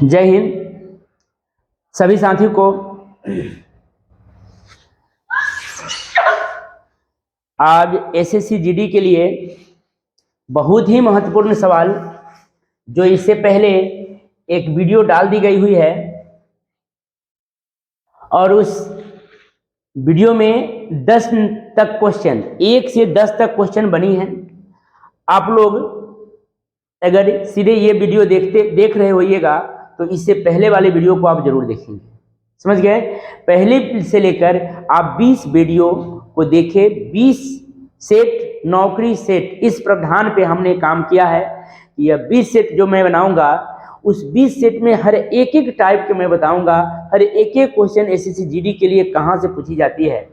जय हिंद सभी साथियों को। आज एसएससी जीडी के लिए बहुत ही महत्वपूर्ण सवाल जो इससे पहले एक वीडियो डाल दी गई हुई है और उस वीडियो में 10 तक क्वेश्चन, 1 से 10 तक क्वेश्चन बनी है। आप लोग अगर सीधे ये वीडियो देख रहे होइएगा तो इससे पहले वाले वीडियो को आप जरूर देखेंगे। समझ गए? पहले से लेकर आप 20 वीडियो को देखें। 20 सेट नौकरी सेट, इस प्रावधान पे हमने काम किया है। यह 20 सेट जो मैं बनाऊंगा उस 20 सेट में हर एक टाइप के मैं बताऊंगा। हर एक क्वेश्चन एसएससी जीडी के लिए कहाँ से पूछी जाती है,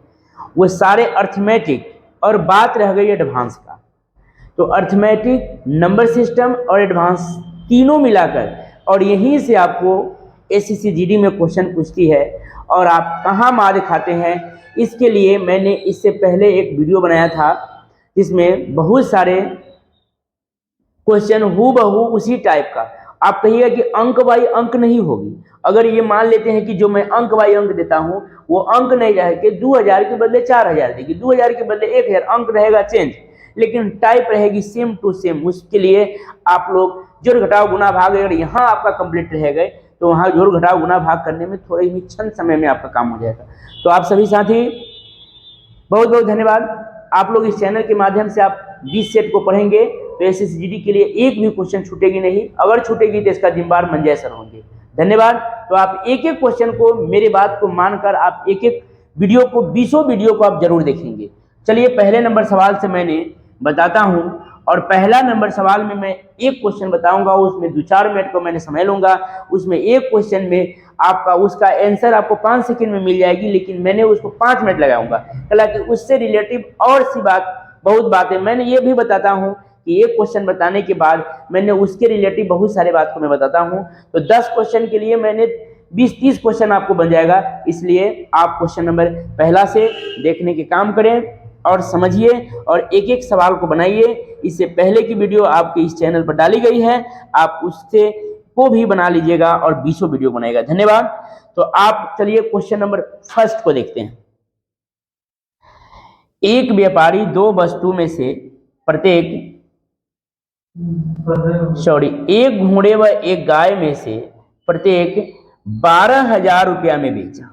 वो सारे अर्थमेटिक। और बात रह गई एडवांस का, तो अर्थमेटिक, नंबर सिस्टम और एडवांस तीनों मिलाकर, और यहीं से आपको एसएससी जीडी में क्वेश्चन पूछती है और आप कहाँ मार खाते हैं। इसके लिए मैंने इससे पहले एक वीडियो बनाया था जिसमें बहुत सारे क्वेश्चन हूबहू उसी टाइप का। आप कहिएगा कि अंक बाई अंक नहीं होगी। अगर ये मान लेते हैं कि जो मैं अंक बाई अंक देता हूँ वो अंक नहीं रहेगी, 2000 के बदले 4000 देगी, 2000 के बदले 1000, अंक रहेगा चेंज, लेकिन टाइप रहेगी सेम टू सेम। उसके लिए आप लोग जोड़ घटाव गुना भाग, अगर यहाँ आपका कंप्लीट रह गए तो वहाँ जोड़ घटाव गुना भाग करने में थोड़े ही क्षण समय में आपका काम हो जाएगा। तो आप सभी साथी बहुत बहुत धन्यवाद। आप लोग इस चैनल के माध्यम से आप 20 सेट को पढ़ेंगे तो एसएससी जीडी के लिए एक भी क्वेश्चन छूटेगी नहीं। अगर छूटेगी तो इसका जिम्मेदार मंजय सर होंगे। धन्यवाद। तो आप एक क्वेश्चन को, मेरी बात को मानकर आप एक वीडियो को, 20 वीडियो को आप जरूर देखेंगे। चलिए पहले नंबर सवाल से मैंने बताता हूं, और पहला नंबर सवाल में मैं एक क्वेश्चन बताऊंगा, उसमें 2-4 मिनट को मैंने समय लूंगा। उसमें एक क्वेश्चन में आपका उसका आंसर आपको 5 सेकंड में मिल जाएगी, लेकिन मैंने उसको 5 मिनट लगाऊंगा। हालांकि उससे रिलेटिव और सी बात, बहुत बातें मैंने ये भी बताता हूँ कि एक क्वेश्चन बताने के बाद मैंने उसके रिलेटिव बहुत सारे बात को मैं बताता हूँ। तो 10 क्वेश्चन के लिए मैंने 20-30 क्वेश्चन आपको बन जाएगा। इसलिए आप क्वेश्चन नंबर पहला से देखने के काम करें और समझिए और एक सवाल को बनाइए। इससे पहले की वीडियो आपके इस चैनल पर डाली गई है, आप उससे को भी बना लीजिएगा और 20 वीडियो बनाएगा। धन्यवाद। तो आप चलिए क्वेश्चन नंबर फर्स्ट को देखते हैं। एक व्यापारी 2 वस्तु में से प्रत्येक एक घोड़े व एक गाय में से प्रत्येक 12,000 रुपया में बेचा।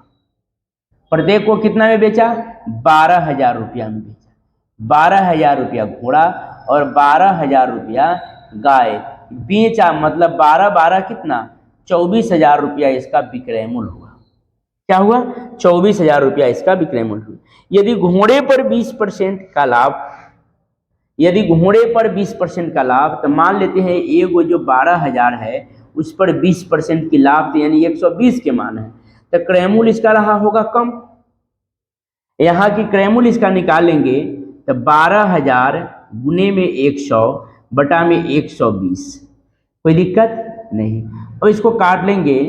प्रत्येक को कितना में बेचा? 12,000 रुपया में बेचा। 12,000 रुपया घोड़ा और 12,000 रुपया गाय बेचा, मतलब 12 कितना? 24,000 रुपया इसका विक्रय मूल्य हुआ। क्या हुआ? 24,000 रुपया इसका विक्रय मूल्य हुआ। यदि घोड़े पर 20% का लाभ, यदि घोड़े पर 20% का लाभ, तो मान लेते हैं एगो जो 12,000 है उस पर 20% की लाभ, तो यानी 120 के मान है, तो क्रय मूल्य इसका रहा होगा कम। यहाँ की क्रय मूल्य इसका निकालेंगे तो 12,000 गुने में 100 बटा में 120, कोई दिक्कत नहीं। और इसको काट लेंगे,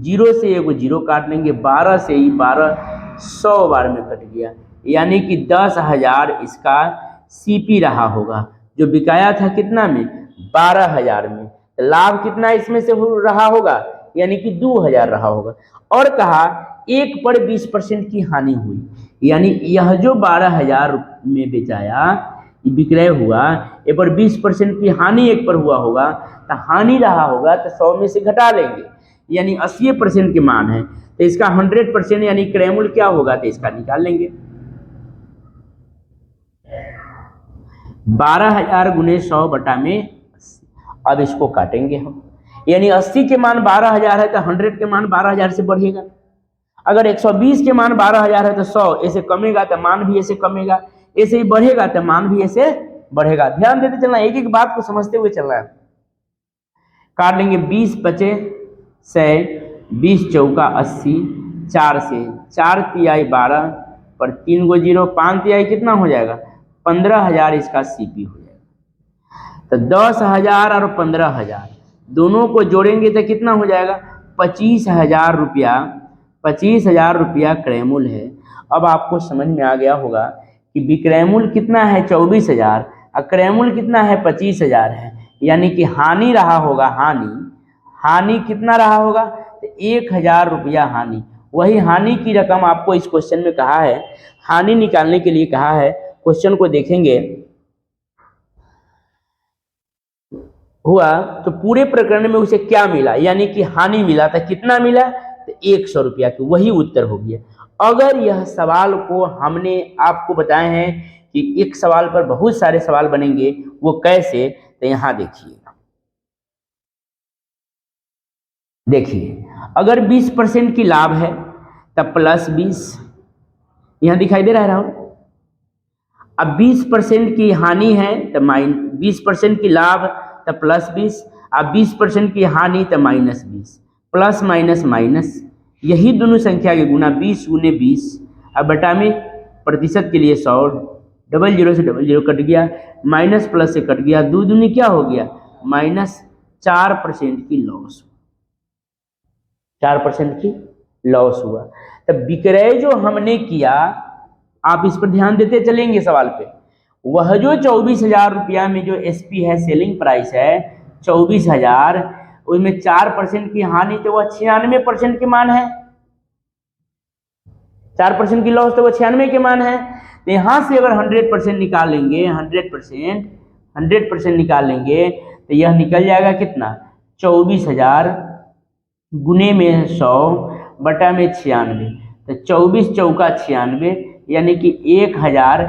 0 से एगो 0 काट लेंगे, 12 से ही 12 100 बार में कट गया, यानी कि 10,000 इसका सीपी रहा होगा, जो बिकाया था कितना में? 12,000 में। लाभ कितना इसमें से रहा होगा? यानी कि 2,000 रहा होगा। और कहा एक पर 20% की हानि हुई, यानी यह जो 12,000 में बेचाया, विक्रय हुआ, एक पर 20% की हानि एक पर हुआ होगा, तो हानि रहा होगा तो 100 में से घटा लेंगे, यानी 80% के मान है, तो इसका 100% यानी क्रय मूल्य क्या होगा, तो इसका निकाल लेंगे। 12,000 गुने 100 बटा में 80। अब इसको काटेंगे हम, यानी 80 के मान 12,000 है तो 100 के मान 12,000 से बढ़ेगा। अगर 120 के मान 12,000 है तो 100 ऐसे कमेगा तो मान भी ऐसे कमेगा, ऐसे ही बढ़ेगा तो मान भी ऐसे बढ़ेगा। ध्यान देते चलना, एक बात को समझते हुए चलना है। काट लेंगे 20 पचे 100, 20 चौका 80, 4 से 4 तिहाई 12 पर 3 गो 0, 5 तिहाई कितना हो जाएगा? 15,000 इसका सीपी हो जाएगा। तो 10,000 और 15,000 दोनों को जोड़ेंगे तो कितना हो जाएगा? 25,000 रुपया। 25,000 रुपया क्रय मूल्य है। अब आपको समझ में आ गया होगा कि विक्रय मूल्य कितना है? 24,000, और क्रय मूल्य कितना है? 25,000 है। यानी कि हानि रहा होगा, हानि कितना रहा होगा, तो 1000 रुपया हानि। वही हानि की रकम आपको इस क्वेश्चन में कहा है, हानि निकालने के लिए कहा है। क्वेश्चन को देखेंगे, हुआ तो पूरे प्रकरण में उसे क्या मिला, यानी कि हानि मिला था, कितना मिला, तो 100 रुपया की, वही उत्तर हो गया। अगर यह सवाल को हमने आपको बताए हैं कि एक सवाल पर बहुत सारे सवाल बनेंगे, वो कैसे, तो यहां देखिए अगर 20% की लाभ है तब +20, यहां दिखाई दे रहा है राहुल। अब 20% की हानि है तो 20% की लाभ तब +20, अब 20% की हानि तो -20, प्लस माइनस माइनस, यही दोनों संख्या के गुना 20 गुने 20, अब बटा में प्रतिशत के लिए 100, डबल जीरो से डबल जीरो कट गया, माइनस प्लस से कट गया, दो दूनी क्या हो गया, -4% की लॉस, 4% की लॉस हुआ। तब विक्रय जो हमने किया, आप इस पर ध्यान देते चलेंगे सवाल पे, वह जो 24,000 रुपया में जो एसपी है, सेलिंग प्राइस है 24,000, उसमें 4% की हानि तो वह 96% के मान है, 4% की लॉस तो वह 96 के मान है। तो यहां से अगर 100% निकालेंगे, 100% निकाल लेंगे तो यह निकल जाएगा कितना, 24,000 गुने में 100 बटा में 96, तो 24 चौका 96, यानी कि 1000,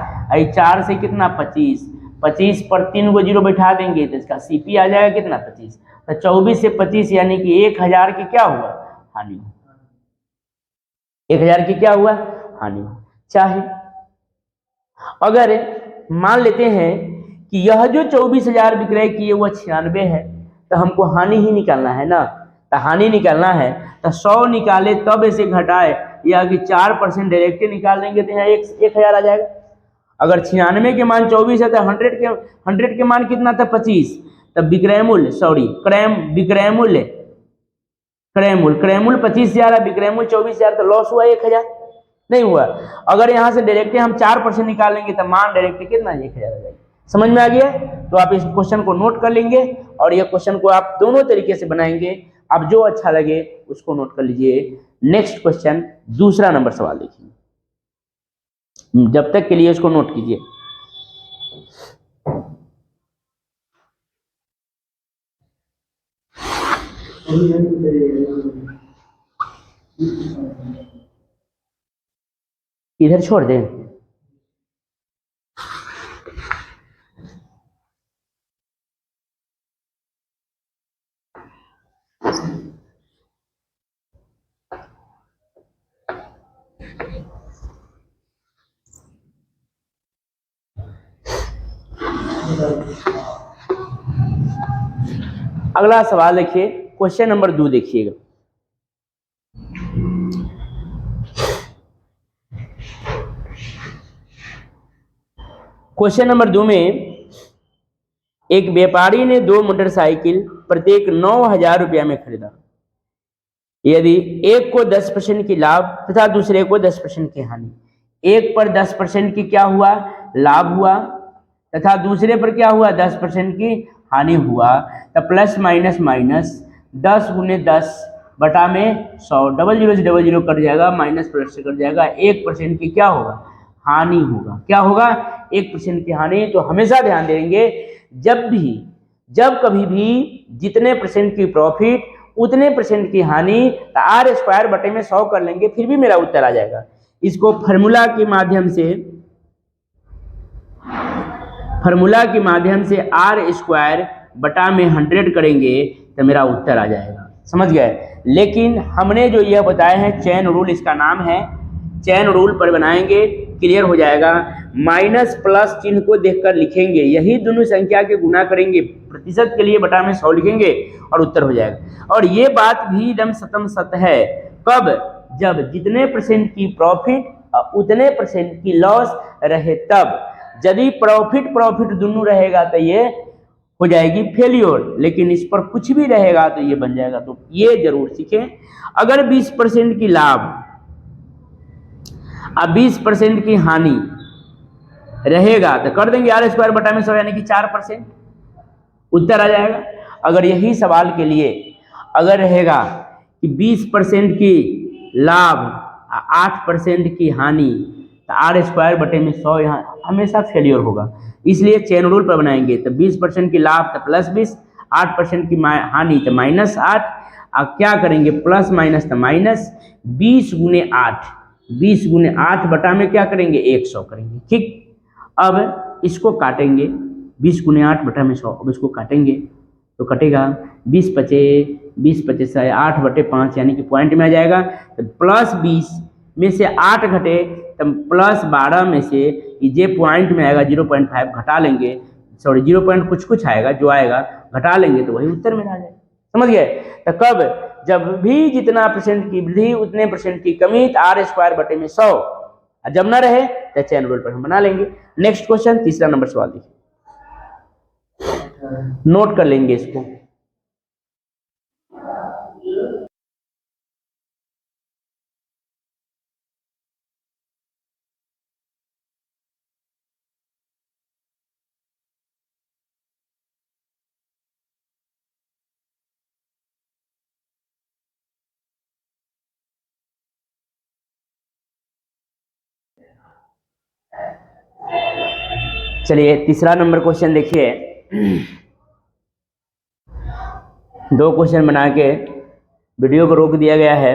4 से कितना 25, 25 पर 3 को जीरो बैठा देंगे तो इसका सीपी आ जाएगा कितना 25, तो 24 से 25 यानी कि 1000 की क्या हुआ, हानि, 1000 की क्या हुआ, हानि। चाहे अगर मान लेते हैं कि यह जो 24,000 विक्रय किए वह 96 है, तो हमको हानि ही निकालना है ना, तो हानि निकालना है तो 100 निकाले तब इसे घटाए, या कि 4% डायरेक्ट निकाल देंगे तो यहाँ 1000 आ जाएगा। अगर 96 के मान 24 है तो 100 के मान कितना था 25, तब विक्रय मूल्य विक्रय मूल्य क्रय मूल्य 25,000, विक्रय मूल्य 24,000, तो लॉस हुआ 1000, नहीं हुआ। अगर यहां से डायरेक्ट हम 4% निकालेंगे तो मान डायरेक्ट कितना 1000 आ जाएगा। समझ में आ गया, तो आप इस क्वेश्चन को नोट कर लेंगे और ये क्वेश्चन को आप दोनों तरीके से बनाएंगे, आप जो अच्छा लगे उसको नोट कर लीजिए। नेक्स्ट क्वेश्चन, दूसरा नंबर सवाल देखिए, जब तक के लिए इसको नोट कीजिए। इधर छोड़ दें, अगला सवाल देखिए, क्वेश्चन नंबर 2 देखिएगा। क्वेश्चन नंबर 2 में एक व्यापारी ने 2 मोटरसाइकिल प्रत्येक 9,000 रुपया में खरीदा। यदि एक को 10% की लाभ तथा दूसरे को 10% की हानि, एक पर 10% की क्या हुआ, लाभ हुआ, तथा दूसरे पर क्या हुआ 10% की हानि हुआ, तो प्लस माइनस माइनस 10 गुने 10 बटा में 100, डबल जीरो से डबल जीरो कट जाएगा, माइनस प्लस से कट जाएगा, 1% की क्या होगा, हानि होगा। क्या होगा, 1% की हानि। तो हमेशा ध्यान देंगे, जब कभी भी जितने परसेंट की प्रॉफिट उतने परसेंट की हानि, आर स्क्वायर बटे में 100 कर लेंगे, फिर भी मेरा उत्तर आ जाएगा। इसको फार्मूला के माध्यम से आर स्क्वायर बटा में 100 करेंगे तो मेरा उत्तर आ जाएगा। समझ गए। लेकिन हमने जो यह बताया है चैन रूल, इसका नाम है चैन रूल पर बनाएंगे, क्लियर हो जाएगा। माइनस प्लस चिन्ह को देखकर लिखेंगे, यही दोनों संख्या के गुना करेंगे, प्रतिशत के लिए बटा में 100 लिखेंगे और उत्तर हो जाएगा। और ये बात भी एकदम सतम सत्य है, कब, जब जितने परसेंट की प्रॉफिट उतने परसेंट की लॉस रहे तब। यदि प्रॉफिट दोनों रहेगा तो ये हो जाएगी फेल्योर, लेकिन इस पर कुछ भी रहेगा तो ये बन जाएगा। तो ये जरूर सीखें। अगर 20% की लाभ अब 20% की हानि रहेगा तो कर देंगे आर स्क्वायर बटा में 100, यानी कि 4%। उत्तर आ जाएगा। अगर यही सवाल के लिए अगर रहेगा कि 20% की लाभ 8% की हानि, तो r²/100 यहाँ हमेशा फेलियर होगा। इसलिए चेन रूल पर बनाएंगे तो 20% की लाभ तो +20, 8% की हानि तो -8, अब क्या करेंगे प्लस माइनस तो माइनस, 20 × 8, 20 × 8 बटा में क्या करेंगे 100 करेंगे। ठीक, अब इसको काटेंगे 20 × 8 बटा में 100, अब इसको काटेंगे तो कटेगा 20 × 8/5 यानी कि पॉइंट में आ जाएगा। तो +20 में से 8 घटे तो +12 में से ये पॉइंट में आएगा 0.5 घटा लेंगे, सॉरी 0. कुछ आएगा, जो आएगा घटा लेंगे तो वही उत्तर में आ जाएगा। समझ गए? तो कब, जब भी जितना % की वृद्धि उतने % की कमी, तो r²/100, जब ना रहे तो चेन रूल पर हम बना लेंगे। नेक्स्ट क्वेश्चन, तीसरा नंबर सवाल देखिए, नोट कर लेंगे इसको। चलिए तीसरा नंबर क्वेश्चन देखिए। 2 क्वेश्चन बना के वीडियो को रोक दिया गया है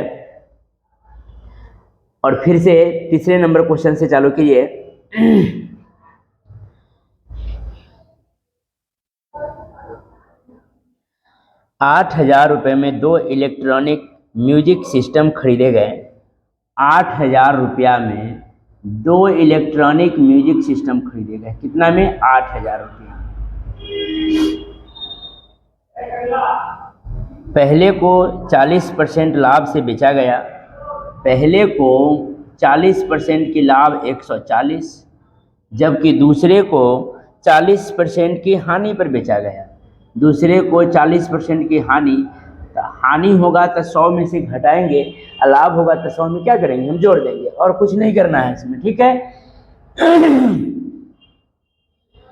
और फिर से तीसरे नंबर क्वेश्चन से चालू कीजिए। 8,000 रुपये में 2 इलेक्ट्रॉनिक म्यूजिक सिस्टम खरीदे गए। 8,000 रुपया में 2 इलेक्ट्रॉनिक म्यूजिक सिस्टम खरीदे गए। कितना में? 8,000 रुपया। पहले को 40% लाभ से बेचा गया। पहले को 40% की लाभ 140, जबकि दूसरे को 40% की हानि पर बेचा गया। दूसरे को 40% की हानि, तो हानि होगा तो 100 में से घटाएंगे, लाभ होगा तो 100 में क्या करेंगे हम जोड़ देंगे, और कुछ नहीं करना है इसमें। ठीक है।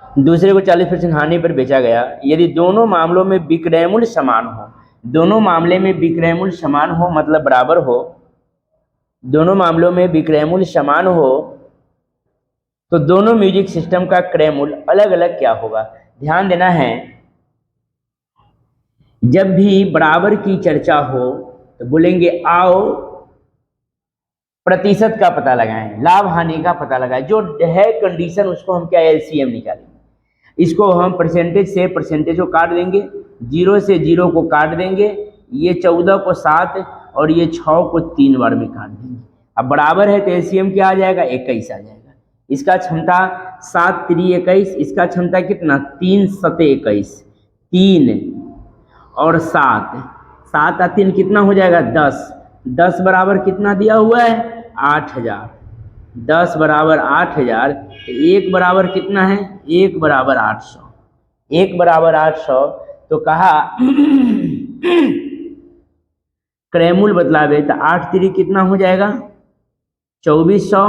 दूसरे को 40% हानि पर बेचा गया। यदि दोनों मामलों में विक्रय मूल्य समान हो, दोनों मामले में विक्रय मूल्य समान हो मतलब बराबर हो, दोनों मामलों में विक्रय मूल्य समान हो, तो दोनों म्यूजिक सिस्टम का क्रय मूल्य अलग अलग क्या होगा। ध्यान देना है, जब भी बराबर की चर्चा हो तो बोलेंगे आओ प्रतिशत का पता लगाएं, लाभ हानि का पता लगाएं। जो है कंडीशन उसको हम क्या एलसीएम निकालेंगे। इसको हम परसेंटेज से परसेंटेज को काट देंगे, 0 से 0 को काट देंगे, ये 14 को 7 और ये 6 को 3 बार में काट देंगे। अब बराबर है तो एलसीएम क्या आ जाएगा 21 आ जाएगा। इसका क्षमता 7 × 3 21, इसका क्षमता कितना 3 × 7 21, 3 और 7, 7 और 3 कितना हो जाएगा 10, 10 बराबर कितना दिया हुआ है 8,000, 10 बराबर 8,000, 1 बराबर कितना है 1 बराबर 800, 1 बराबर 800। तो कहा क्रय मूल्य बदलावे तो 8 × 3 कितना हो जाएगा 2400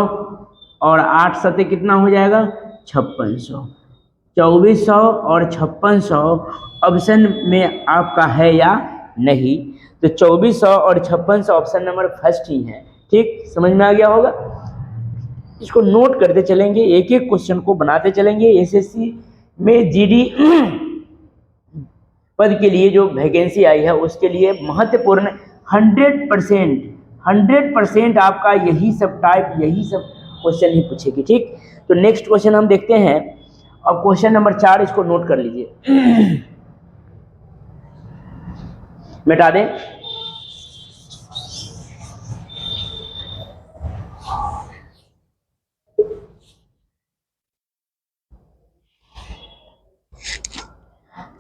और 8 × 7 कितना हो जाएगा 5600। 2400 और 5600 ऑप्शन में आपका है या नहीं, तो 2400 और 5600 ऑप्शन नंबर फर्स्ट ही है। ठीक, समझ में आ गया होगा। इसको नोट करते चलेंगे, एक एक क्वेश्चन को बनाते चलेंगे। एसएससी में जीडी पद के लिए जो वैकेंसी आई है उसके लिए महत्वपूर्ण 100% आपका यही सब टाइप, यही सब क्वेश्चन ही पूछेगी। ठीक, तो नेक्स्ट क्वेश्चन हम देखते हैं। अब क्वेश्चन नंबर 4, इसको नोट कर लीजिए। मिटा दें।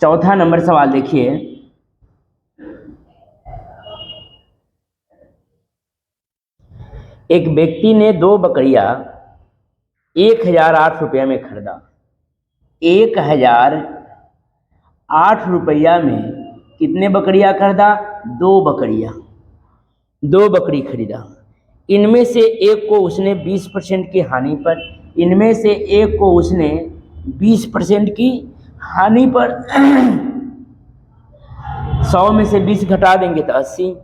चौथा नंबर सवाल देखिए। एक व्यक्ति ने 2 बकरियां 1008 रुपया में खरीदा। 1008 रुपया में कितने बकरियां खरीदा 2 बकरियां, 2 बकरी खरीदा। इनमें से एक को उसने 20% की हानि पर, इनमें से एक को उसने 20% की हानि पर 100 में से 20 घटा देंगे तो 80।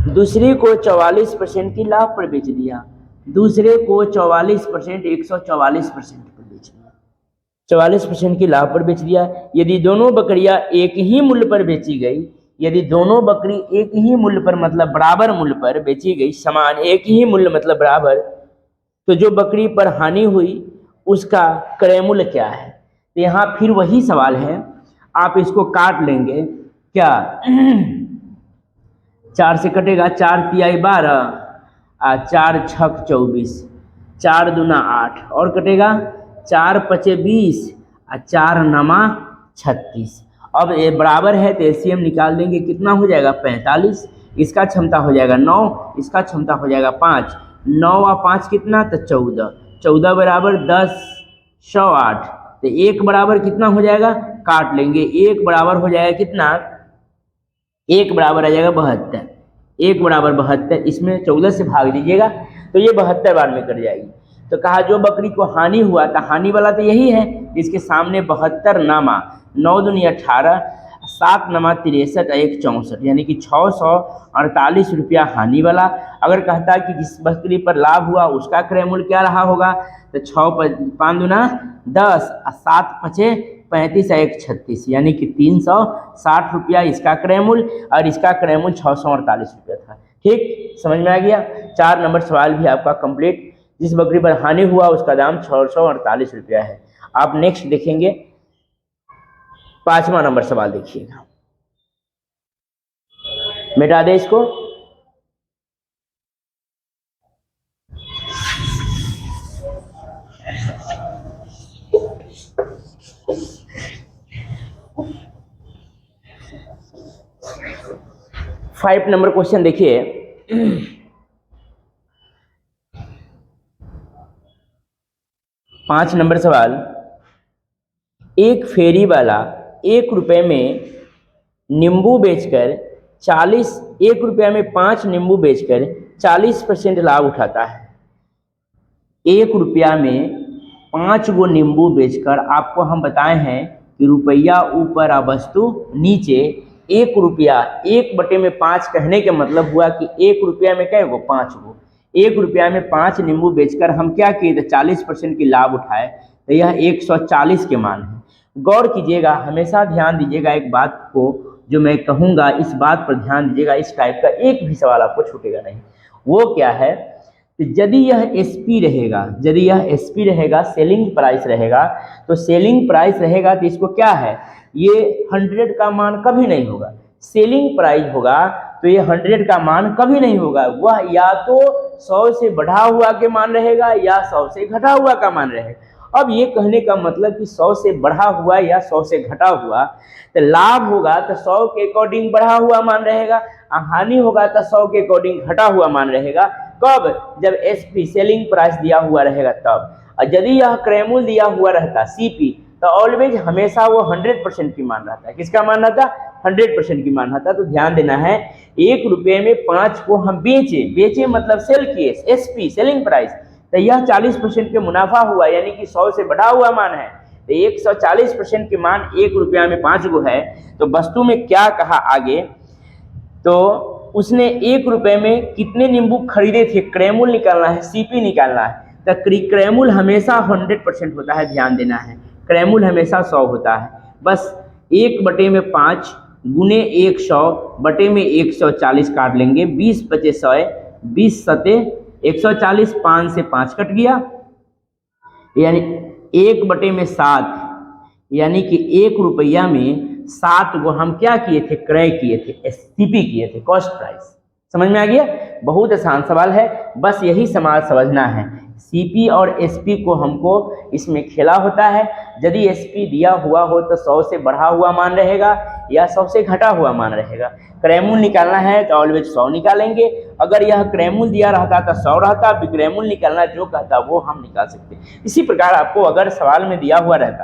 दूसरे को 44% की लाभ पर बेच दिया, दूसरे को 44% 144% पर बेच दिया, 44% की लाभ पर बेच दिया। यदि दोनों बकरियां एक ही मूल्य पर बेची गई, यदि दोनों बकरी एक ही मूल्य पर मतलब बराबर मूल्य पर बेची गई, समान एक ही मूल्य मतलब बराबर, तो जो बकरी पर हानि हुई उसका क्रय मूल्य क्या है? तो यहाँ फिर वही सवाल है, आप इसको काट लेंगे क्या 4 से कटेगा, 4 तिहाई 12 और 4 छक 24, 4 दूना 8 और कटेगा 4 पचे 20 और 4 नमा 36। अब ये बराबर है तो एलसीएम निकाल देंगे, कितना हो जाएगा 45। इसका क्षमता हो जाएगा 9, इसका क्षमता हो जाएगा 5, 9 और 5 कितना तो 14, 14 बराबर 10 100 8, तो 1 बराबर कितना हो जाएगा, काट लेंगे, 1 बराबर हो जाएगा कितना, 1 बराबर आ जाएगा 72, 1 बराबर 72, इसमें 14 से भाग दीजिएगा तो ये 72 बार में कट जाएगी। तो कहा जो बकरी को हानि हुआ था, हानि वाला तो यही है, इसके सामने 72 नामा, 9 दूनी 18, 7 नमा 63 और 1 64, यानी कि 648 रुपया हानि वाला। अगर कहता कि जिस बकरी पर लाभ हुआ उसका क्रय मूल्य क्या रहा होगा, तो 6 5 दूना 10 और 7 पचे 35 और 1 36, यानी कि 360 रुपया इसका क्रय मूल्य और इसका क्रय मूल्य 648 रुपया था। ठीक, समझ में आ गया। 4 नंबर सवाल भी आपका कंप्लीट। जिस बकरी पर हानि हुआ उसका दाम 648 रुपया है। आप नेक्स्ट देखेंगे 5वां नंबर सवाल देखिएगा, मिटा दे इसको। फाइव नंबर क्वेश्चन देखिए, पांच नंबर सवाल। एक फेरी वाला 1 रुपये में नींबू बेचकर 1 रुपया में 5 नींबू बेचकर 40% लाभ उठाता है। 1 रुपया में 5 गो नींबू बेचकर, आपको हम बताए हैं कि रुपया ऊपर और वस्तु नीचे, 1 रुपया 1/5 कहने के मतलब हुआ कि 1 रुपया में क्या गो 5 गो, 1 रुपया में 5 नींबू बेचकर हम क्या किए थे 40% की लाभ उठाए, तो यह 140 के मान है। गौर कीजिएगा, हमेशा ध्यान दीजिएगा एक बात को, जो मैं कहूँगा इस बात पर ध्यान दीजिएगा, इस टाइप का एक भी सवाल आपको छूटेगा नहीं। वो क्या है, तो यदि यह एसपी रहेगा, यदि यह एसपी रहेगा, सेलिंग प्राइस रहेगा, तो सेलिंग प्राइस रहेगा तो इसको क्या है, ये 100 का मान कभी नहीं होगा। सेलिंग प्राइस होगा तो ये 100 का मान कभी नहीं होगा, वह या तो 100 से बढ़ा हुआ के मान रहेगा या 100 से घटा हुआ का मान रहेगा। अब ये कहने का मतलब कि 100 से बढ़ा हुआ या 100 से घटा हुआ, तो लाभ होगा तो 100 के अकॉर्डिंग बढ़ा हुआ मान रहेगा, हानि होगा तो 100 के अकॉर्डिंग घटा हुआ मान रहेगा। कब, जब एसपी सेलिंग प्राइस दिया हुआ रहेगा तब। और यदि यह क्रय मूल्य दिया हुआ रहता सीपी, तो ऑलवेज हमेशा वो 100% की मान रहता है। किसका मान रहता, 100% की मान रहता। तो ध्यान देना है, 1 रुपये में 5 को हम बेचे मतलब सेल किए, एसपी सेलिंग प्राइस, तो यह 40% के मुनाफा हुआ, यानी कि 100 से बढ़ा हुआ मान है। तो 140% के मान 1 रुपया में 5 गो है। तो वस्तु में क्या कहा आगे, तो उसने 1 रुपये में कितने नींबू खरीदे थे, क्रय मूल्य निकालना है, सीपी निकालना है। तो क्रय मूल्य हमेशा 100% होता है, ध्यान देना है, क्रय मूल्य हमेशा 100 होता है। बस 1/5 गुने 100 बटे में 140 काट लेंगे, 20 पचे 100, 20 सते 140, 5 से 5 कट गया, यानी 1/7, यानी कि 1 रुपया में 7 गो हम क्या किए थे, क्रय किए थे, सीपी किए थे, कॉस्ट प्राइस। समझ में आ गया, बहुत आसान सवाल है, बस यही सवाल समझना है। सीपी और एसपी को हमको इसमें खेला होता है। यदि एसपी दिया हुआ हो तो 100 से बढ़ा हुआ मान रहेगा या 100 से घटा हुआ मान रहेगा। क्रय मूल्य निकालना है तो ऑलवेज 100 निकालेंगे। अगर यह क्रय मूल्य दिया रहता तो 100 रहता, विक्रय मूल्य निकालना जो कहता वो हम निकाल सकते। इसी प्रकार आपको अगर सवाल में दिया हुआ रहता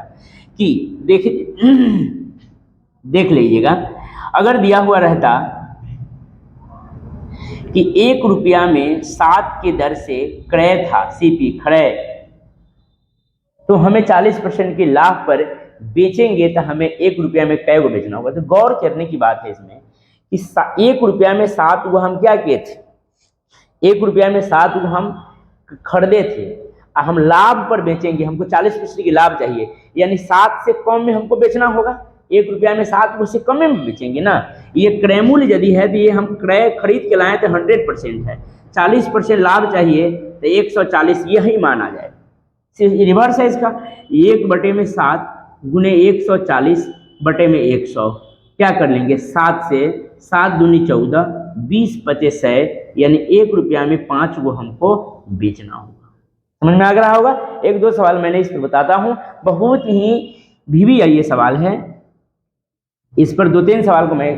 कि देख लीजिएगा, अगर दिया हुआ रहता कि 1 रुपया में 7 के दर से क्रय था, सीपी क्रय, तो हमें 40% के लाभ पर बेचेंगे तो हमें 1 रुपया में कै गो बेचना होगा। तो गौर करने की बात है इसमें कि 1 रुपया में 7 गो हम क्या किए थे, 1 रुपया में 7 गो हम खरीदे थे, हम लाभ पर बेचेंगे, हमको 40% की लाभ चाहिए, यानी 7 से कम में हमको बेचना होगा। 1 रुपया में 7 से कम में बेचेंगे ना। ये क्रय मूल्य यदि है तो ये हम क्रय खरीद के लाए तो 100% है, 40% लाभ चाहिए तो 140 यही माना जाए। रिवर्स है इसका, 1/7 गुने 140 बटे में 100 क्या कर लेंगे, 7 से 7 दूनी 14, 20 पचे 100, यानी 1 रुपया में 5 गो हमको बेचना होगा। समझ में आ रहा होगा। 1-2 सवाल मैंने इस पर बताता हूं, बहुत ही VVI ये सवाल है, इस पर 2-3 सवाल को मैं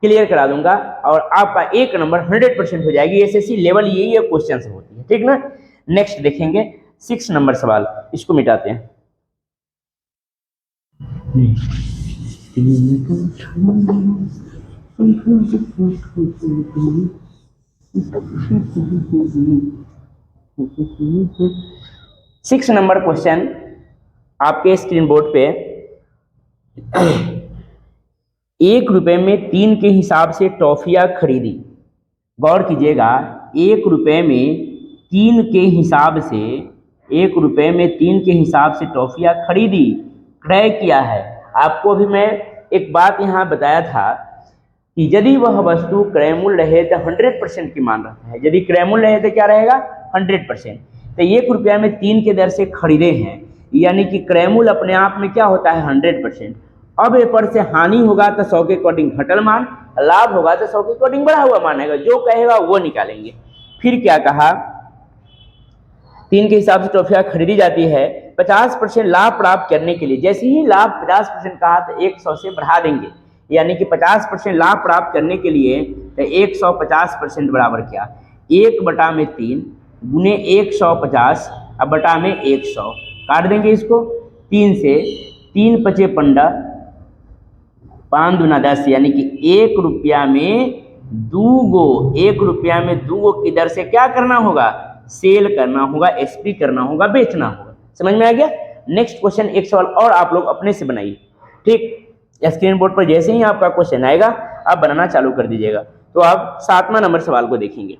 क्लियर करा दूंगा और आपका 1 नंबर 100% हो जाएगी। SSC लेवल यही क्वेश्चन से होती है, ठीक ना। नेक्स्ट देखेंगे 6 नंबर सवाल, इसको मिटाते हैं। 6 नंबर क्वेश्चन आपके स्क्रीन बोर्ड पे 1 रुपए में 3 के हिसाब से टॉफियां खरीदी। गौर कीजिएगा, 1 रुपए में 3 के हिसाब से, 1 रुपए में 3 के हिसाब से टॉफियां खरीदी, क्रय किया है। आपको भी मैं एक बात यहाँ बताया था कि यदि वह वस्तु क्रय मूल्य रहे तो 100% की मान रहता है, यदि क्रय मूल्य रहे तो क्या रहेगा 100%। तो 1 रुपया में 3 के दर से खरीदे हैं, यानी कि क्रय मूल्य अपने आप में क्या होता है 100%। अब ए पर से हानि होगा तो 100 के अकॉर्डिंग घटल मान, लाभ होगा तो 100 के अकॉर्डिंग बढ़ा हुआ मान आएगा, जो कहेगा वो निकालेंगे। फिर क्या कहा, 3 के हिसाब से टॉफियां खरीदी जाती है 50% लाभ प्राप्त करने के लिए। जैसे ही लाभ 50% कहा तो 100 से बढ़ा देंगे, यानी कि 50% लाभ प्राप्त करने के लिए तो 150% बराबर क्या, 1/3 गुने 150 अब बटा में 100 काट देंगे इसको 3 से, 3 पचे 15, 5 दूना 10, यानी कि 1 रुपया में 2 गो, 1 रुपया में 2 गो की दर से क्या करना होगा, सेल करना होगा, SP करना होगा, बेचना होगा। समझ में आ गया। नेक्स्ट क्वेश्चन एक सवाल और आप लोग अपने से बनाइए, ठीक। स्क्रीन बोर्ड पर जैसे ही आपका क्वेश्चन आएगा आप बनाना चालू कर दीजिएगा। तो आप 7वां नंबर सवाल को देखेंगे।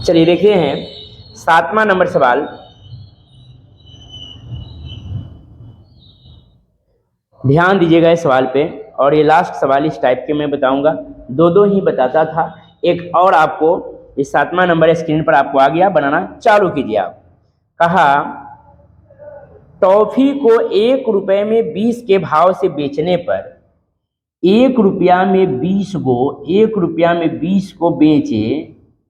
चलिए देखते हैं 7वां नंबर सवाल। ध्यान दीजिएगा इस सवाल पे, और ये लास्ट सवाल इस टाइप के मैं बताऊंगा, 2-2 ही बताता था। एक और आपको इस 7वां नंबर स्क्रीन पर आपको आ गया, बनाना चालू कीजिए आप। कहा टॉफी को 1 रुपए में 20 के भाव से बेचने पर 1 रुपया में 20 गो, 1 रुपया में 20 को बेचे,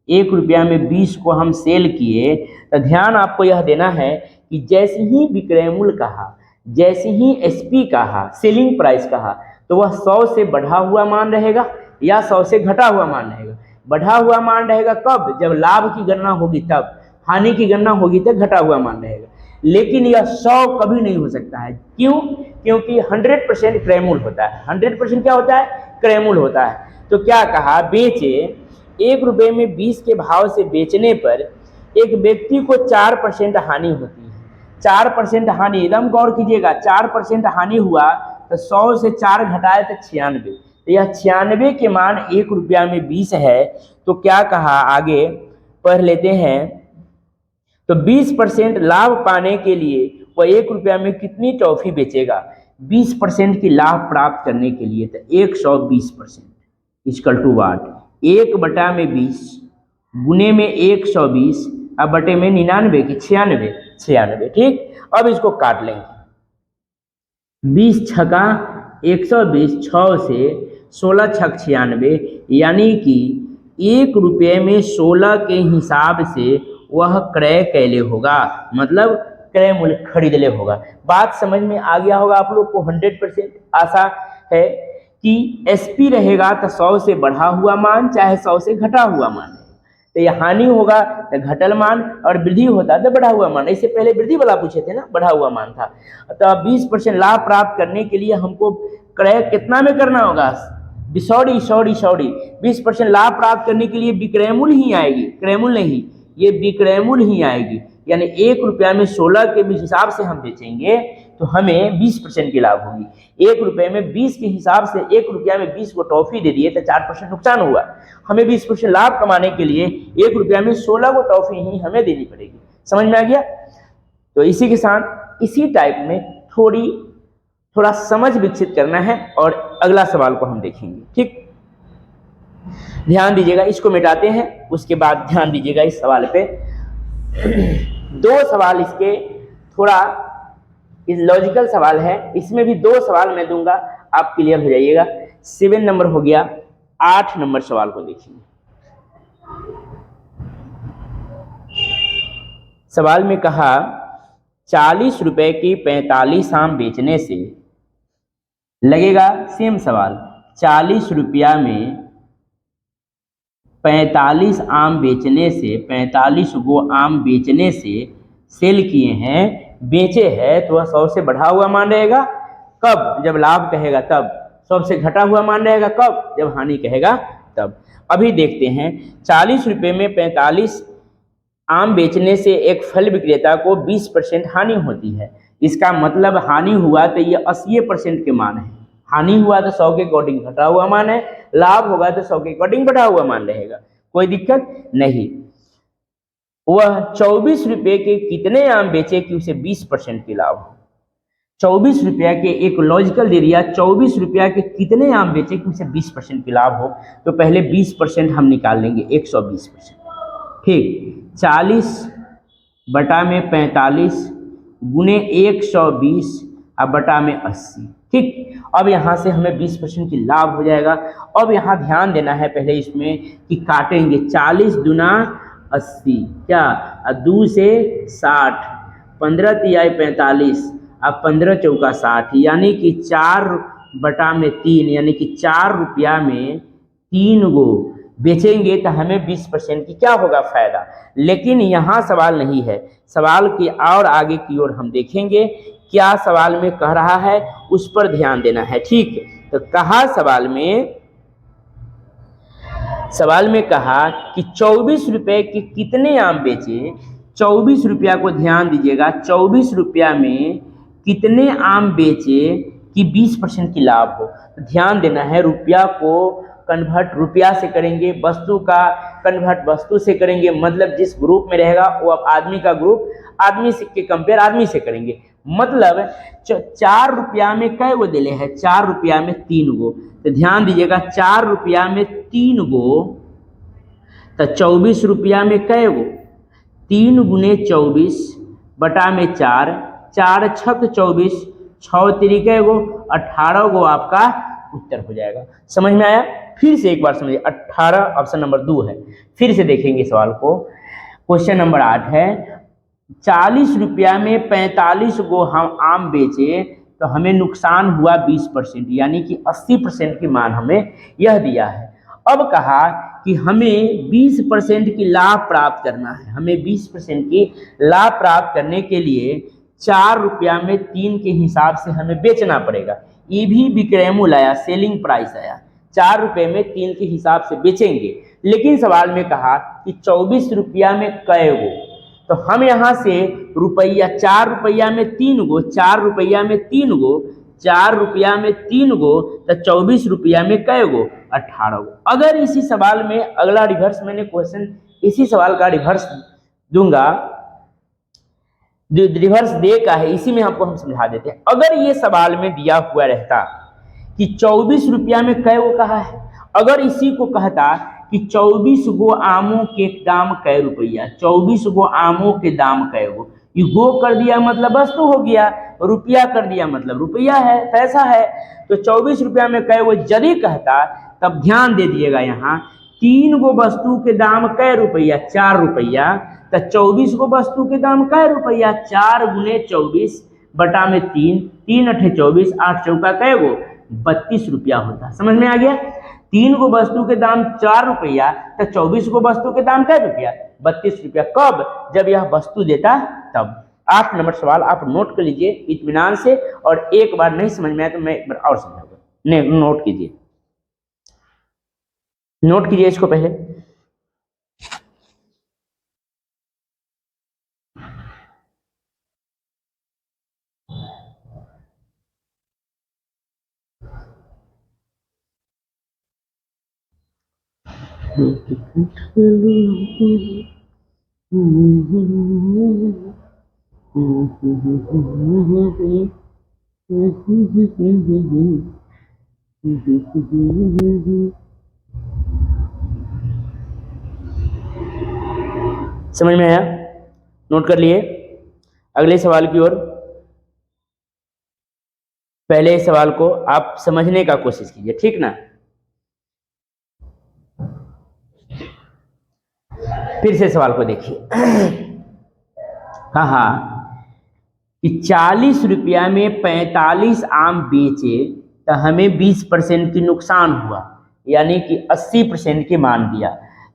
1 रुपया में 20 को हम सेल किए। तो ध्यान आपको यह देना है कि जैसे ही विक्रय मूल्य कहा, जैसे ही SP कहा, सेलिंग प्राइस कहा, तो वह 100 से बढ़ा हुआ मान रहेगा या 100 से घटा हुआ मान रहेगा। बढ़ा हुआ मान रहेगा कब, जब लाभ की गणना होगी तब, हानि की गणना होगी तो घटा हुआ मान रहेगा। लेकिन यह 100 कभी नहीं हो सकता है। क्यों? क्योंकि 100% क्रय मूल्य होता है। 100% क्या होता है, क्रय मूल्य होता है। तो क्या कहा, बेचे 1 रुपये में 20 के भाव से बेचने पर एक व्यक्ति को 4% हानि होती है। 4% हानि, एकदम गौर कीजिएगा, 4% हानि हुआ तो 100 से 4 घटाए तो 96, तो यह 96 के मान 1 रुपया में 20 है। तो क्या कहा, आगे पढ़ लेते हैं। तो 20% लाभ पाने के लिए वह 1 रुपया में कितनी टॉफी बेचेगा, 20% की लाभ प्राप्त करने के लिए। तो 120% इक्वल टू वाट, 1/20 गुने में 120 अब बटे में 99 की 96, ठीक। अब इसको काट लेंगे, 20 छका 120, 6 से 16 छक 96, यानी कि 1 रुपये में 16 के हिसाब से वह क्रय कैले होगा, मतलब क्रय मूल्य खरीद ले होगा। बात समझ में आ गया होगा आप लोग को। 100% आशा है कि SP रहेगा तो 100 से बढ़ा हुआ मान चाहे 100 से घटा हुआ मान है। तो ये हानि होगा तो घटल मान, और वृद्धि होता तो बढ़ा हुआ मान। इससे पहले वृद्धि वाला पूछे थे ना, बढ़ा हुआ मान था। तो 20% लाभ प्राप्त करने के लिए हमको क्रय कितना में करना होगा, 20% लाभ प्राप्त करने के लिए विक्रय मूल्य ही आएगी, क्रय मूल्य नहीं, ये विक्रय मूल्य ही आएगी। यानी 1 रुपया में 16 के हिसाब से हम बेचेंगे तो हमें 20% की लाभ होगी। 1 रुपये में 20 के हिसाब से 1 रुपया में 20 को टॉफी दे दिए तो 4% नुकसान हुआ। हमें 20% लाभ कमाने के लिए 1 रुपया में 16 को टॉफी ही हमें देनी पड़ेगी। समझ में आ गया? तो इसी के साथ इसी टाइप में थोड़ा समझ विकसित करना है, और अगला सवाल को हम देखेंगे। ठीक, ध्यान दीजिएगा, इसको मिटाते हैं, उसके बाद ध्यान दीजिएगा इस सवाल पे। 2 सवाल इसके थोड़ा लॉजिकल सवाल है, इसमें भी 2 सवाल मैं दूंगा, आप क्लियर हो जाइएगा। 7 नंबर हो गया, 8 नंबर सवाल को देखिए। सवाल में कहा 40 रुपए की 45 आम बेचने से लगेगा, सेम सवाल, 40 रुपया में 45 आम बेचने से, 45 गो आम बेचने से सेल किए हैं, बेचे हैं, तो वह 100 से बढ़ा हुआ मान रहेगा कब, जब लाभ कहेगा तब। 100 से घटा हुआ मान रहेगा कब, जब हानि कहेगा तब। अभी देखते हैं, 40 रुपये में 45 आम बेचने से एक फल विक्रेता को 20% हानि होती है। इसका मतलब हानि हुआ तो ये 80% के मान है, हानि हुआ तो 100 के अकॉर्डिंग घटा हुआ मान है, लाभ होगा तो 100 के अकॉर्डिंग बढ़ा हुआ मान रहेगा, कोई दिक्कत नहीं। वह 24 रुपये के कितने आम बेचे कि उसे 20% की लाभ हो। 24 रुपया के एक लॉजिकल दे दिया, 24 रुपया के कितने आम बेचे कि उसे 20% की लाभ हो। तो पहले 20% हम निकाल लेंगे, 120%। ठीक, 40 बटा में 45 गुने 120 और बटा में 80। ठीक, अब यहाँ से हमें 20% की लाभ हो जाएगा। अब यहाँ ध्यान देना है पहले इसमें कि काटेंगे, 40 दूना 80, क्या 2 से 60, 15 तिहाई 45 और 15 चौका 60, यानी कि 4 बटा में 3, यानी कि 4 रुपया में 3 गो बेचेंगे तो हमें 20% की क्या होगा फायदा। लेकिन यहाँ सवाल नहीं है, सवाल की और आगे की ओर हम देखेंगे क्या सवाल में कह रहा है, उस पर ध्यान देना है। ठीक, तो कहा सवाल में कहा कि 24 रुपए के कितने आम बेचे। 24 रुपया को ध्यान दीजिएगा, 24 रुपया में कितने आम बेचे कि 20% की लाभ हो। तो ध्यान देना है, रुपया को कन्वर्ट रुपया से करेंगे, वस्तु का कन्वर्ट वस्तु से करेंगे, मतलब जिस ग्रुप में रहेगा वो अब आदमी का ग्रुप, आदमी से के कंपेयर आदमी से करेंगे। मतलब 4 रुपया में कै गो दिले है, 4 रुपया में 3 गो। तो ध्यान दीजिएगा, 4 रुपया में 3 गो, तो 24 रुपया में कै गो, 3 गुने 24 बटा में 4, 4 छक 24, 6 तिरिके गो, 18 गो आपका उत्तर हो जाएगा। समझ में आया? फिर से एक बार समझिए, 18 ऑप्शन नंबर 2 है। फिर से देखेंगे सवाल को। क्वेश्चन नंबर 8 है, 40 रुपया में 45 गो हम आम बेचे तो हमें नुकसान हुआ 20%, यानी कि 80% की मान हमें यह दिया है। अब कहा कि हमें 20% की लाभ प्राप्त करना है। हमें 20% की लाभ प्राप्त करने के लिए 4 रुपया में 3 के हिसाब से हमें बेचना पड़ेगा। ये भी विक्रय मूल्य आया, सेलिंग प्राइस आया, 4 रुपये में 3 के हिसाब से बेचेंगे। लेकिन सवाल में कहा कि 24 रुपया में कै गो, तो हम यहाँ से रुपया, 4 रुपया में 3 गो, 4 रुपया में 3 गो, 4 रुपया में 3 गो, तो 24 रुपया में कै गो, 18 गो। अगर इसी सवाल में अगला रिवर्स, मैंने क्वेश्चन इसी सवाल का रिवर्स दूंगा, रिवर्स दे का है, इसी में आपको हम समझा देते हैं। अगर ये सवाल में दिया हुआ रहता कि 24 रुपया में कै गो कहा है, अगर इसी को कहता कि 24 गो आमों के दाम कै रुपया, 24 गो आमों के दाम कै गो, ये गो कर दिया मतलब वस्तु हो गया, रुपया कर दिया मतलब रुपया है, पैसा है। तो 24 रुपया में कै गो यदि कहता, तब ध्यान दे दिएगा, यहाँ 3 गो वस्तु के दाम कै रुपया, 4 रुपया, तो 24 गो वस्तु के दाम कै रुपया, 4 गुने 24 बटा में 3, 3 अठे 24, 8 चौका कै गो, 32 रुपया होता। समझ में आ गया? 3 गो वस्तु के दाम 4 रुपया, तो 24 गो वस्तु के दाम क्या रुपया? 32 रुपया। कब? जब यह वस्तु देता तब। 8 नंबर सवाल आप नोट कर लीजिए इत्मीनान से, और एक बार नहीं समझ में आए तो मैं एक बार और समझाऊंगा। नोट कीजिए, नोट कीजिए इसको पहले। समझ में आया? नोट कर लिए। अगले सवाल की ओर। पहले सवाल को आप समझने का कोशिश कीजिए, ठीक ना? फिर से सवाल को देखिए। कहा कि 40 रुपया में 45 आम बेचे तो हमें 20% की नुकसान हुआ, यानी कि 80% की मान दिया।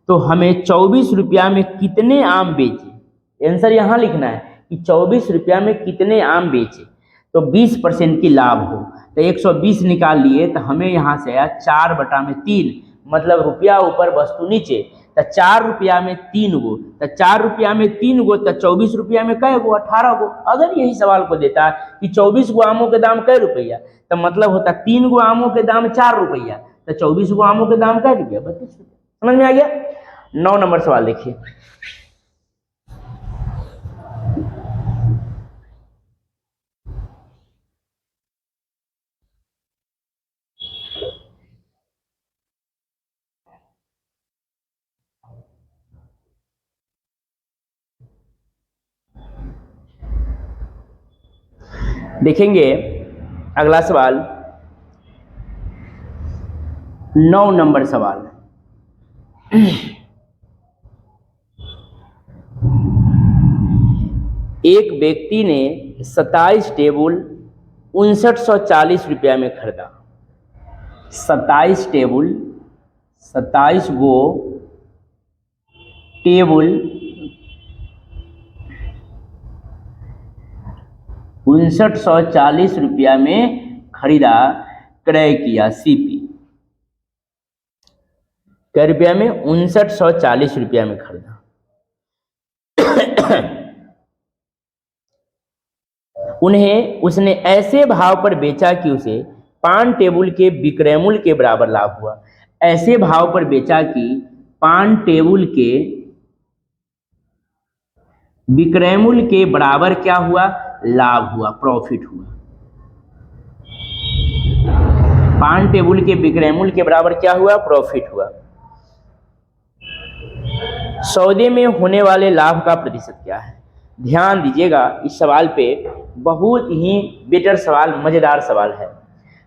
तो हमें 24 रुपया में कितने आम बेचे? आंसर यहां लिखना है कि 24 रुपया में कितने आम बेचे तो 20% की लाभ हो। तो 120 निकाल लिए, तो हमें यहां से आया 4/3, मतलब रुपया ऊपर वस्तु नीचे। तो 4 रुपया में 3 गो, तो 4 रुपया में 3 गो, तो 24 रुपया में कै गो? 18 गो। अगर यही सवाल को देता कि 24 गो आमों के दाम कै रुपया, तो मतलब होता 3 गो आमों के दाम 4 रुपया, तो 24 गो आमों के दाम कै रुपया? 32 रुपया। समझ में आ गया? 9 नंबर सवाल देखिए। देखेंगे अगला सवाल, 9 नंबर सवाल। एक व्यक्ति ने 27 टेबल 5940 रुपया में खरीदा। 27 टेबल, 27 गो टेबल 5940 रुपया में खरीदा, क्रय किया। सीपी कै रुपया में? 5940 रुपया में खरीदा। उन्हें उसने ऐसे भाव पर बेचा कि उसे पान टेबल के विक्रय मूल्य के बराबर लाभ हुआ। ऐसे भाव पर बेचा कि पान टेबल के विक्रय मूल्य के बराबर क्या हुआ? लाभ हुआ, प्रॉफिट हुआ। पान टेबल के विक्रय मूल्य के बराबर क्या हुआ? प्रॉफिट हुआ। सौदे में होने वाले लाभ का प्रतिशत क्या है? ध्यान दीजिएगा इस सवाल पे, बहुत ही बेटर सवाल, मजेदार सवाल है।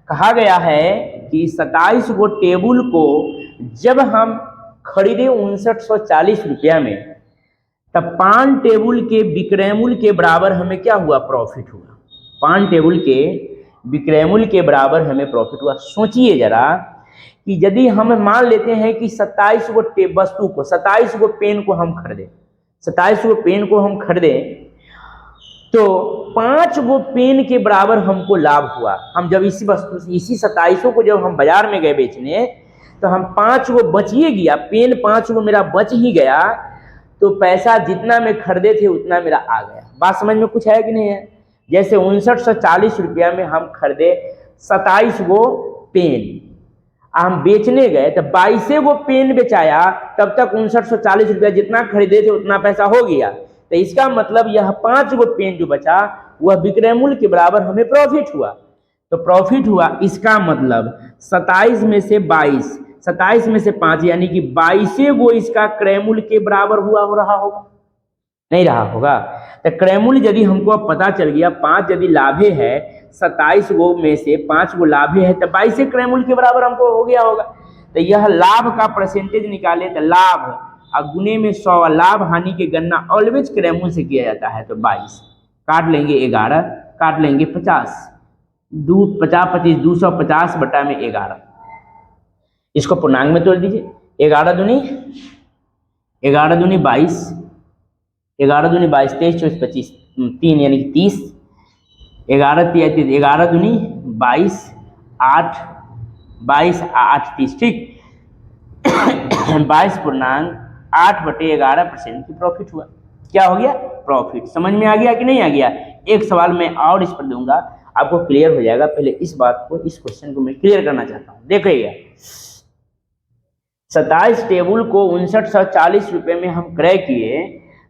कहा गया है कि 27 गो टेबल को जब हम खरीदे 5940 रुपया में, तब पान टेबल के विक्रय मूल्य के बराबर हमें क्या हुआ? प्रॉफिट हुआ। पान टेबल के विक्रय मूल्य के बराबर हमें प्रॉफिट हुआ। सोचिए जरा कि यदि हम मान लेते हैं कि 27 गो वस्तु को, 27 गो पेन को हम खरीदे, 27 गो पेन को हम खरीदे, तो 5 गो पेन के बराबर हमको लाभ हुआ। हम जब इसी वस्तु से, इसी 27 को जब हम बाजार में गए बेचने, तो हम 5 गो बच ही गया, पेन 5 गो मेरा बच ही गया, तो पैसा जितना मैं खरीदे थे उतना मेरा आ गया। बात समझ में कुछ है कि नहीं है? जैसे 5940 रुपया में हम खरीदे 27 गो पेन, हम बेचने गए तो 22 गो पेन बेचाया, तब तक 5940 रुपया जितना खरीदे थे उतना पैसा हो गया। तो इसका मतलब यह 5 गो पेन जो बचा वह विक्रय मूल्य के बराबर हमें प्रॉफिट हुआ। तो प्रॉफिट हुआ, इसका मतलब 27 में से 22, 27 में से 5, यानी कि 22 गो इसका क्रय मूल्य के बराबर हुआ, हो रहा होगा? नहीं रहा होगा। तो क्रय मूल्य यदि हमको अब पता चल गया, 5 यदि लाभे है, 27 गो में से 5 गो लाभे है, तो 22 क्रय मूल्य के बराबर हमको हो गया होगा। तो यह लाभ का परसेंटेज निकाले तो लाभ और गुने में 100, लाभ हानि की गणना ऑलवेज क्रय मूल्य से किया जाता है। तो 22 काट लेंगे 11, काट लेंगे 50, 50 25 250 बटा में 11, इसको पूर्णांक में तोड़ दीजिए। 11 दूनी 22, 11 दूनी 22, 23 24 25, 3 यानी कि 30, 11 दूनी 22, 8 22 8 30, ठीक। 22.8/11% की प्रॉफिट हुआ। क्या हो गया? प्रॉफिट। समझ में आ गया कि नहीं आ गया? एक सवाल मैं और इस पर दूंगा, आपको क्लियर हो जाएगा। पहले इस बात को, इस क्वेश्चन को मैं क्लियर करना चाहता हूं। देखिएगा, 27 टेबल को 5940 रुपए में हम क्रय किए,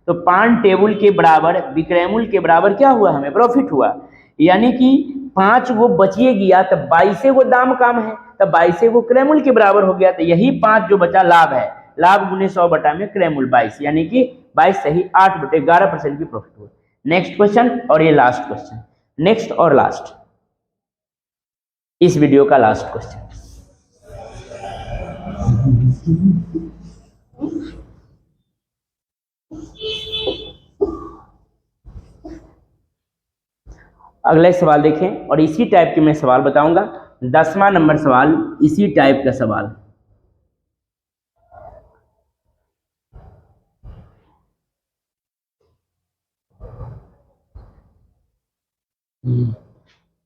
तो 5 टेबल के बराबर विक्रय मूल्य के बराबर क्या हुआ? हमें प्रॉफिट हुआ। यानी कि 5 गो बचिए गया, तब 22 गो दाम काम है, तब 22 गो क्रय मूल्य के बराबर हो गया। तो यही 5 जो बचा लाभ है, लाभ गुने 100 बटा में क्रय मूल्य 22, यानी कि 22 सही 8/11% की प्रॉफिट हुआ। नेक्स्ट क्वेश्चन, और ये लास्ट क्वेश्चन, नेक्स्ट और लास्ट, इस वीडियो का लास्ट क्वेश्चन। अगला सवाल देखें, और इसी टाइप के मैं सवाल बताऊंगा। 10वां नंबर सवाल, इसी टाइप का सवाल।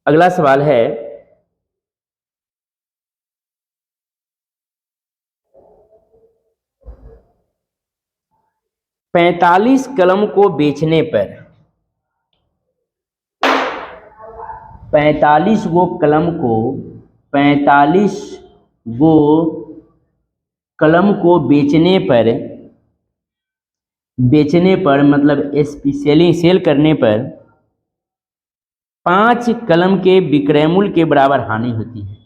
अगला सवाल है, पैंतालीस कलम को बेचने पर 45 गो कलम को 45 गो कलम को बेचने पर मतलब सेल करने पर 5 कलम के विक्रय मूल्य के बराबर हानि होती है।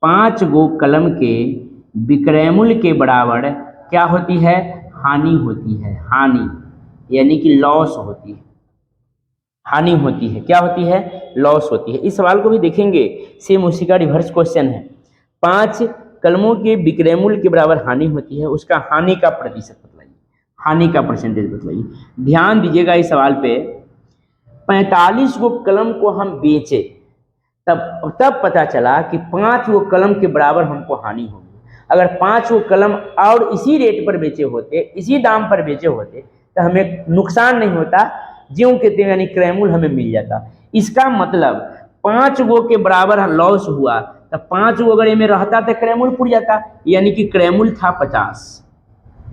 5 गो कलम के विक्रय मूल्य के बराबर क्या होती है? हानि होती है। हानि यानी कि लॉस होती है। हानि होती है, क्या होती है? लॉस होती है। इस सवाल को भी देखेंगे, सेम उसी का रिवर्स क्वेश्चन है। 5 कलमों के विक्रय मूल्य के बराबर हानि होती है, उसका हानि का प्रतिशत बताइए, हानि का परसेंटेज बताइए। ध्यान दीजिएगा इस सवाल पे। 45 गो कलम को हम बेचे, तब पता चला कि 5 गो कलम के बराबर हमको हानि होगी। अगर 5 गो कलम और इसी रेट पर बेचे होते, इसी दाम पर बेचे होते, तो हमें नुकसान नहीं होता, ज्यों के त्यों यानी क्रय मूल्य हमें मिल जाता। इसका मतलब 5 गो के बराबर लॉस हुआ, तब 5 गो अगर में रहता तो क्रय मूल्य पुर जाता, यानी कि क्रय मूल्य था 50।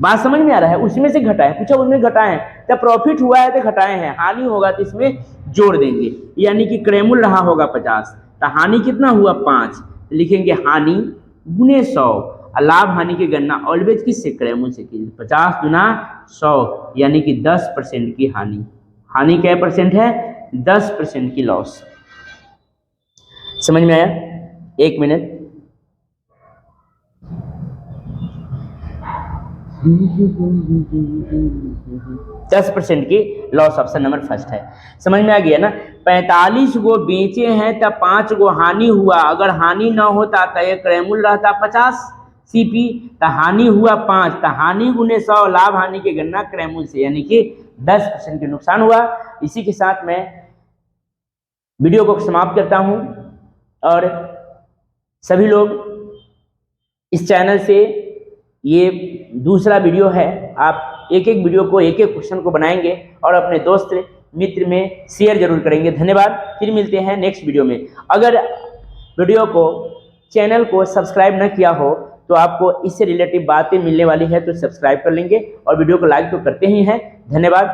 बात समझ में आ रहा है? उसमें से घटाए, पूछा उसमें घटाए, तब प्रॉफिट हुआ है तो घटाए हैं, हानि होगा तो इसमें जोड़ देंगे, यानी कि क्रय मूल्य रहा होगा 50, तो हानि कितना हुआ? 5। लिखेंगे हानि गुने 100, और लाभ हानि की गणना ऑलवेज किससे? क्रय मूल्य से कीजिए। 50 गुना 100 यानी कि 10% की हानि। हानि क्या परसेंट है? 10% की लॉस। समझ में आया? 1 मिनट। 10% की लॉस, ऑप्शन नंबर फर्स्ट है। समझ में आ गया ना? 45 गो बेचे हैं तब 5 गो हानि हुआ, अगर हानि ना होता तो ये क्रय मूल्य रहता 50 सीपी, तो हानि हुआ 5, तो हानि गुने 100, लाभ हानि की गणना क्रय मूल्य से, यानी कि 10% की नुकसान हुआ। इसी के साथ मैं वीडियो को समाप्त करता हूं, और सभी लोग इस चैनल से, ये दूसरा वीडियो है, आप एक एक वीडियो को, एक एक क्वेश्चन को बनाएंगे और अपने दोस्त मित्र में शेयर जरूर करेंगे। धन्यवाद। फिर मिलते हैं नेक्स्ट वीडियो में। अगर वीडियो को, चैनल को सब्सक्राइब न किया हो तो आपको इससे रिलेटिव बातें मिलने वाली है, तो सब्सक्राइब कर लेंगे, और वीडियो को लाइक तो करते ही हैं। धन्यवाद।